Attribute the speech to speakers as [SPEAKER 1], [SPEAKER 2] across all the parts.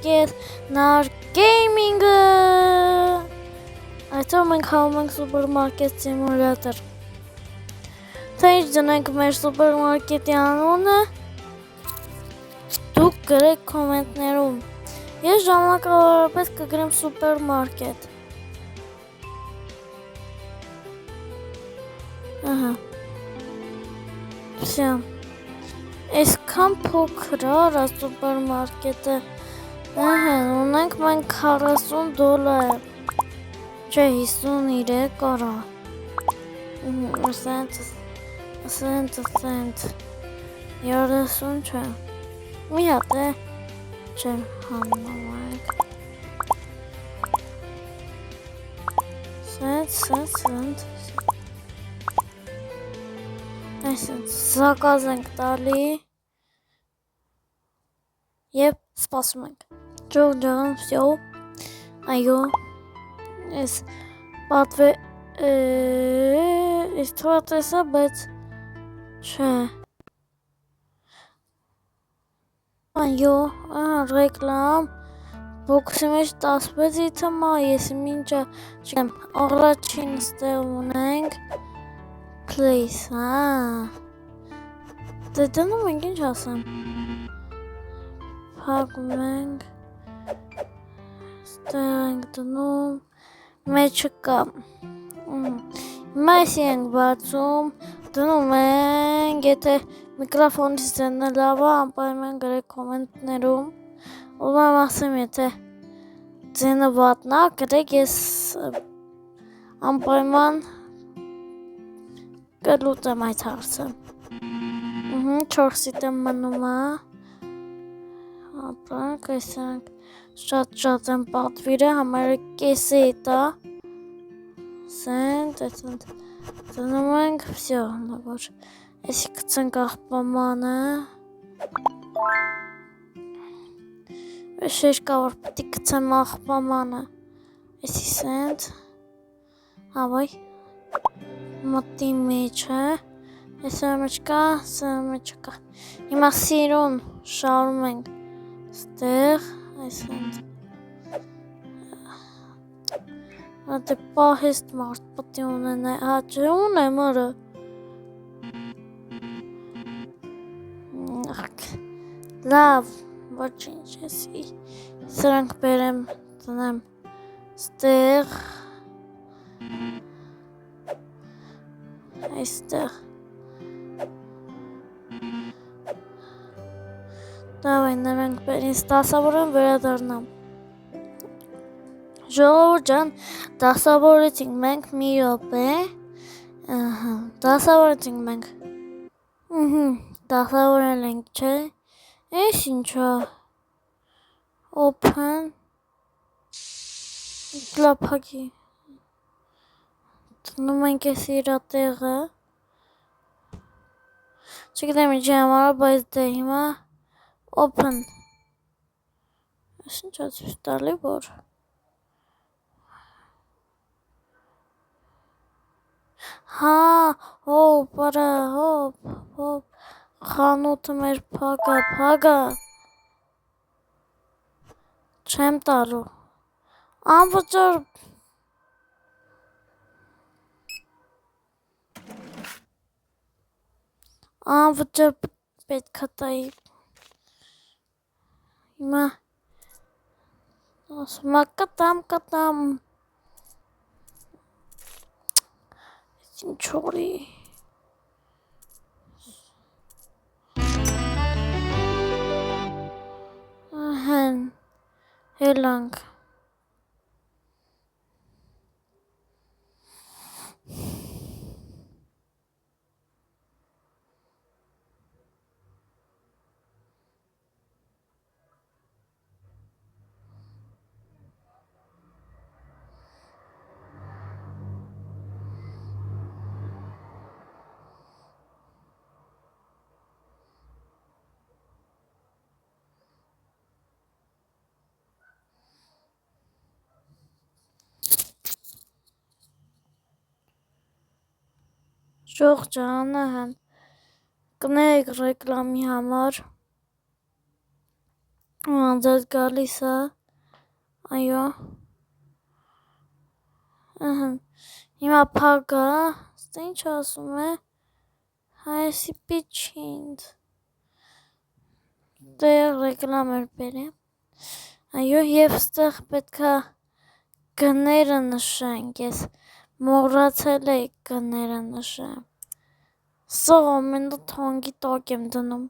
[SPEAKER 1] սուպերմարկետ նար գեյմինգը։ Այսօր մենք հաում ենք սուպերմարկետ սիմուլյատոր։ Թե ինչ դնենք մեր սուպերմարկետի անունը, դուք գրեք կոմենտներում։ Ես ժամանակավորապես կգրեմ սուպերմարկետ։ Ահա։ Всё։ Այսքան փոքր է սուպերմարկետը։ Ահա, ունենք մենք $40, չէ 53 արա։ Սենտ, 30 չէ։ Մի հատ է, չէ, հաննավայք։ Սենտ։ Այսինք զակազ ենք տալի և սպասում ենք։ Ջան, всё։ Այո։ Ես պատվե ես թվա տեսա, բայց չէ։ Այո, ռեկլամ։ Բոքսի մեջ 16 թմա, ես մինչը չգեմ, առաջին ստեղ ունենք place, դե դնում ենք, ինչ ասեմ, փակում ենք, ստեղ ենք դնում, մեջը կա, մայսի ենք բացում, դնում ենք, եթե միկրոֆոնից ձենը լավ է, անպայման գրեք կոմենտներում, ուզում ասեմ, եթե ձենը վատնա, գրեք, ես անպայման կլուծեմ այդ հարցը։ 4-ից եմ մնում է։ Ապրանք, այսինք շատ եմ պատվիրը, համարը կեսի էտա։ Սենտ, այսինք դնում ենք, всё, նավոր։ Այսի կծենք աղբամանը։ Շեշկա, որ պտի կծեմ աղբամանը։ Այսի սենտ, հավայ։ Մոտի մեջը, այսը մեջ կա, հիմա սիրուն շարում ենք ստեղ, այսինք, դե պահեստ մարդ պտի ունենա, չէ ունեմ արը, լավ, ոչինչ, եսի, սրանք բերեմ, տնեմ ստեղ, այստեղ, դավայ նրանք բերինց դասավորեն վերադարնամ, ժողովուրդ ջան, դասավորեցինք մենք մի րոպե, դասավորեցինք մենք, դասավորել ենք, չէ, այս ինչա, open, լապակի, դնում ենք ես իրա տեղը, չգիտեմ ինչի համար, բայց դե հիմա open, ես ինչա ցույց տալի, որ հա, հոպ, արա, հոպ, խանութը մեր փագա, չեմ տալու, անվճար, պետք է տայի, հիմա, ասում է կտամ, ինչ օրի, հեն, հելանք, Ժողջանը հեն, կներեք ռեկլամի համար, Ձեզ գալիս է, այո, հիմա փակ է, ինչ ասում է, հայսի պիչինդ, դեղ ռեկլամեր բերեմ, այո, և ստեղ պետք է գները նշենք, ես մոռացել էի գները նշեմ, սա ամենը թանկի տակ եմ դնում,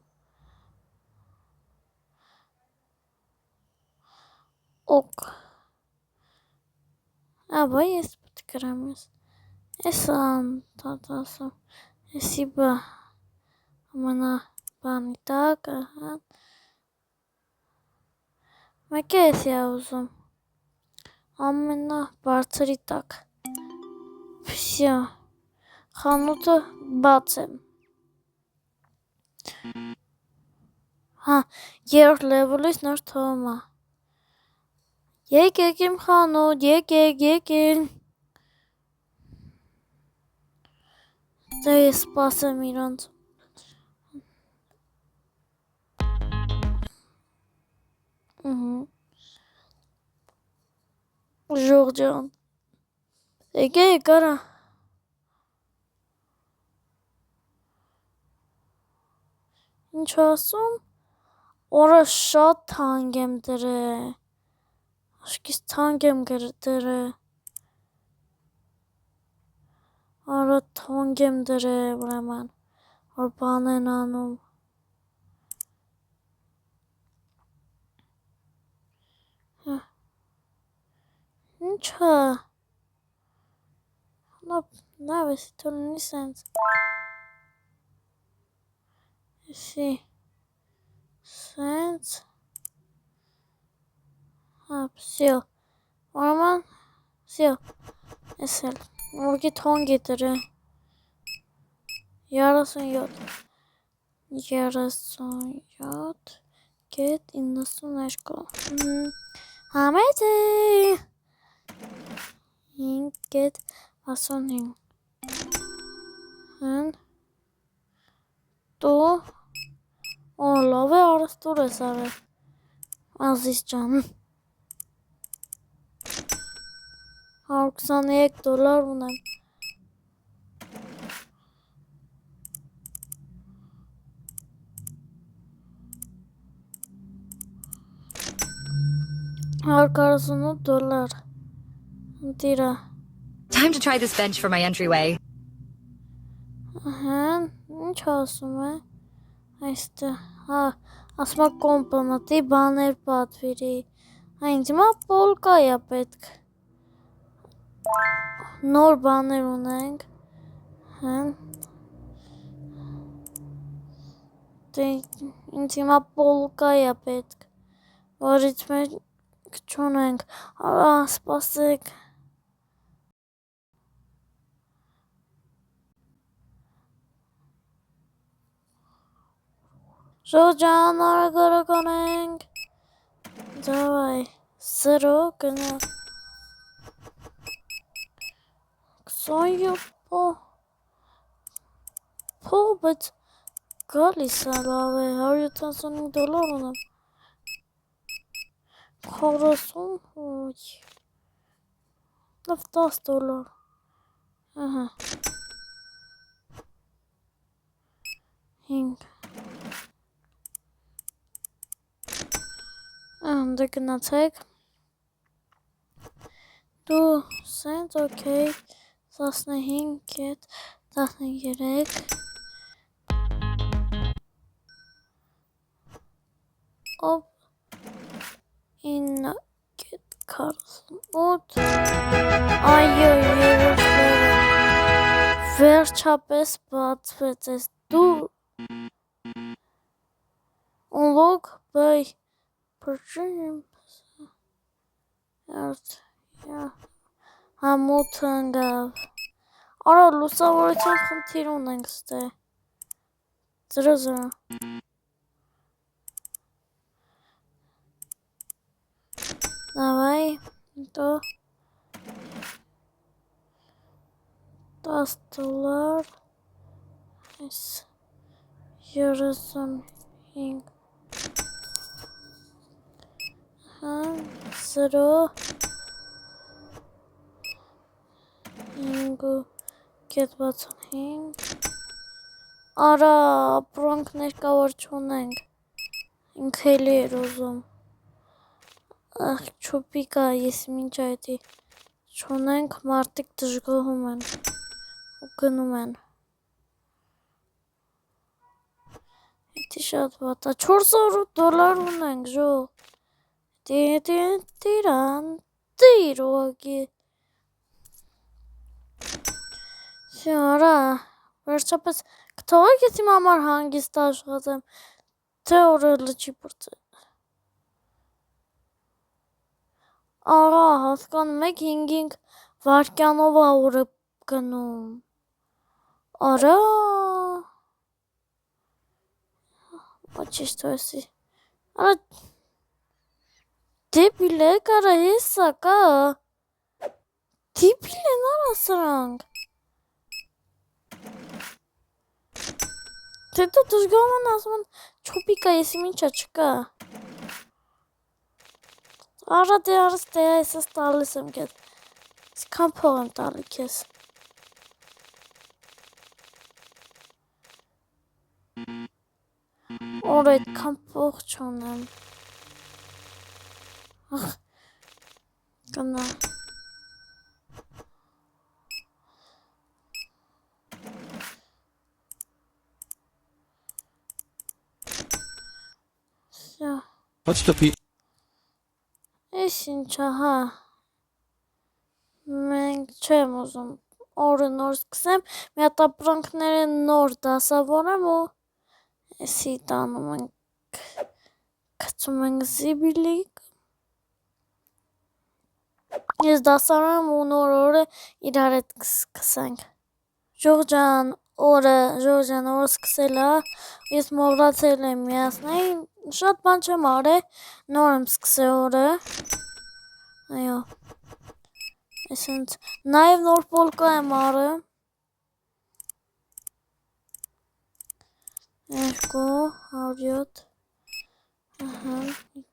[SPEAKER 1] օկ, աբա ես պետք գրեմ ես, ես անդատ ասում, եսի բա, ամենա բանի տակ, մեկ է եսի ուզում, ամենա բարձրի տակ, վսյա, խանութը բաց եմ, երորդ լևելից նոր թվում է, եկեք իմ խանութ, եկեք, դե ես սպասեմ իրանց, ժողջան, եկեք արա, ինչ ասում, օրը շատ թանկ եմ դրել, աշկիս թանկ եմ դրել, Արա թանկ եմ դրել, ուրեմն, որ բան են անում, ինչ է, լավ եսի թողնի սենց, եսի, սենց, վսյո, ուրեմն, վսյո, ես էլ, որգի թանկ է դրել, 37 գետ 92, համետ է, 5 գետ 65, դու, լավ է արստուր ես արել, ազիզ ճան, $123 ունեմ, $148, դիրա,
[SPEAKER 2] Time to try this bench for my entryway.
[SPEAKER 1] Ինչ ասում է, այստեղ, ասում է կոմպոնատի բաներ պատվիրի, ինձ հիմա պոլկա է պետք, նոր բաներ ունենք, ինձ հիմա պոլկա է պետք, որից մենք չունենք, սպասեք, Ժողջան, արագ անենք, դավայ, սրո գնա, 27 բայց գալիս է լավ է, $175 ունեմ, 40, լավ $10, հինգ, դե գնացեք, դու սենց, ոքեյ, 15 գետ, 13, օպ, 9 գետ 48, այո, երորդ վերջապես բացվեց ես դու, unlock by Համութը ընգավ, արա լուսավորության խնդիր ունենք ստե, 0 Давай, то $10, yes, 35, 0 5.65 Արա, ապրանքներ կա որ չունենք։ Ինքը էլի էր ուզում։ Ախ, չոպիկա, ես մինչ այդի չունենք, մարդիկ դժգոհում են ու գնում են։ Էդի շատ վատ է, $400 ունենք, ժող։ Տիրան, տիր ուղագի։ Արա, վերջապես կթողեք ես իմ համար հանգիստ աշխատեմ, թե օրը լճի պրծել։ Արա, հասկանում եք 5 վարկյանով ա օրը գնում։ Արա, ոչիշ թույսի։ Արա, դեպիլ եք, արա, հեսա կա։ Դեպիլ են արա սրանք։ Թե դու դժգոհում են ասում են չոպիկա, եսի մինչա չկա։ Արա դե արս դե այսս տալիս եմ կետ։ Իսկան փող եմ տալի կեզ։ Որ այդքան փող չունեմ։ Ախ, կնա։
[SPEAKER 3] What's the P?
[SPEAKER 1] Ես ինչա, հա։ Մենք չեմ ուզում օրը նոր սկսեմ, մի հատ ապրանքները նոր դասավորեմ ու էսի տանում ենք, գցում ենք զիբիլիկ։ Ես դասավորեմ ու նոր օրը իրար հետ սկսենք։ Ժողջան, օրը սկսել է, ես մոռացել եմ միացնել, շատ բան չեմ արել, նոր եմ սկսել օրը։ Այո։ Այսինքն նաև նոր պոլկա եմ արել։ 207 ահա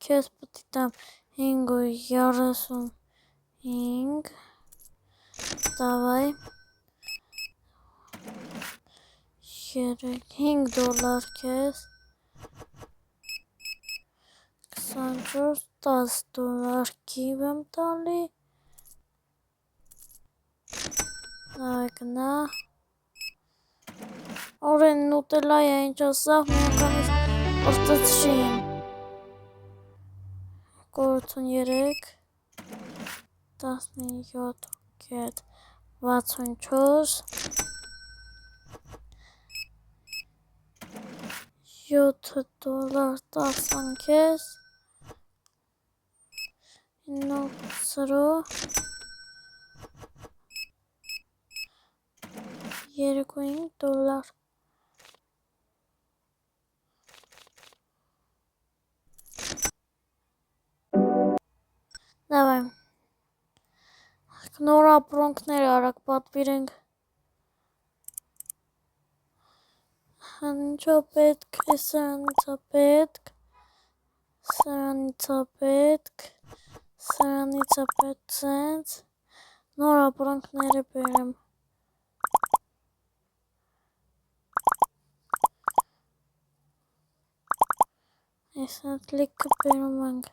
[SPEAKER 1] քեզ պետք է տամ 535 Давай 5 քեզ 24 $10 քիվ եմ տալի Նայգնա Օրեն նուտելա է ինչ ասավ միականից ըրտացշին 43 17 կետ 64 $7 տասան քեզ 9 $2 Давай. Նոր ապրանքներ արագ պատվիրենք։ Ինչո պետք է սրանից պետք սենց նոր ապրանքները բերեմ։ Այս այդ լիքը բերում ենք։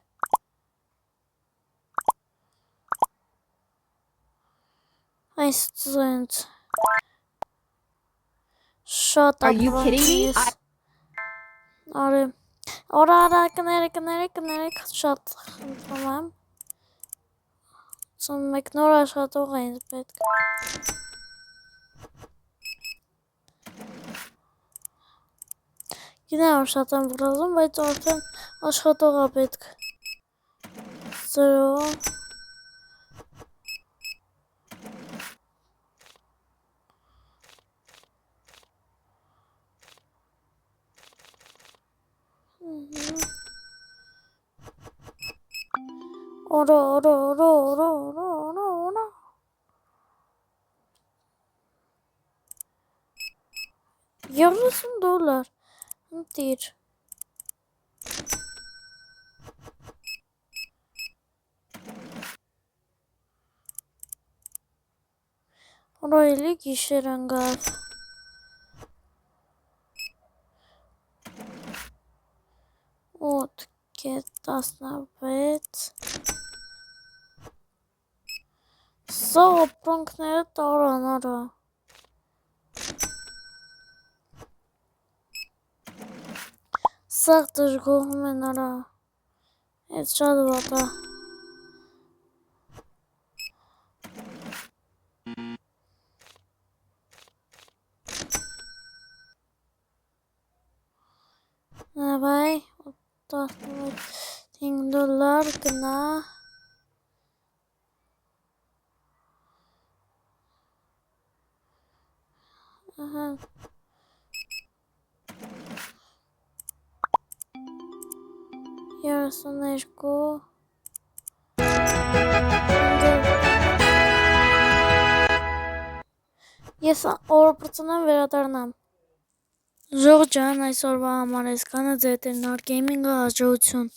[SPEAKER 1] Այս ծենց շատ
[SPEAKER 2] Are you kidding me?
[SPEAKER 1] Արե Արա կներեք շատ խնդրում եմ 81 նոր աշխատող է ինձ պետք Գիտեմ որ շատ եմ վրազում բայց արդեն աշխատող է պետք 0 Ora. $40 Տիր Օրոյլի գիշեր ընկավ։ Ութ կետ 16 Սա ապրանքները տարան արա։ Սաղ դժգոհում են արա։ Էդ շատ վատ է։ Նավայ 5 դոլար գնա։ Ահա 32 Ես օրապրծնեմ վերադառնամ։ Ժող ջան, այսօրվա համար այսքանը ձետ էր նոր գեյմինգը հաջողություն։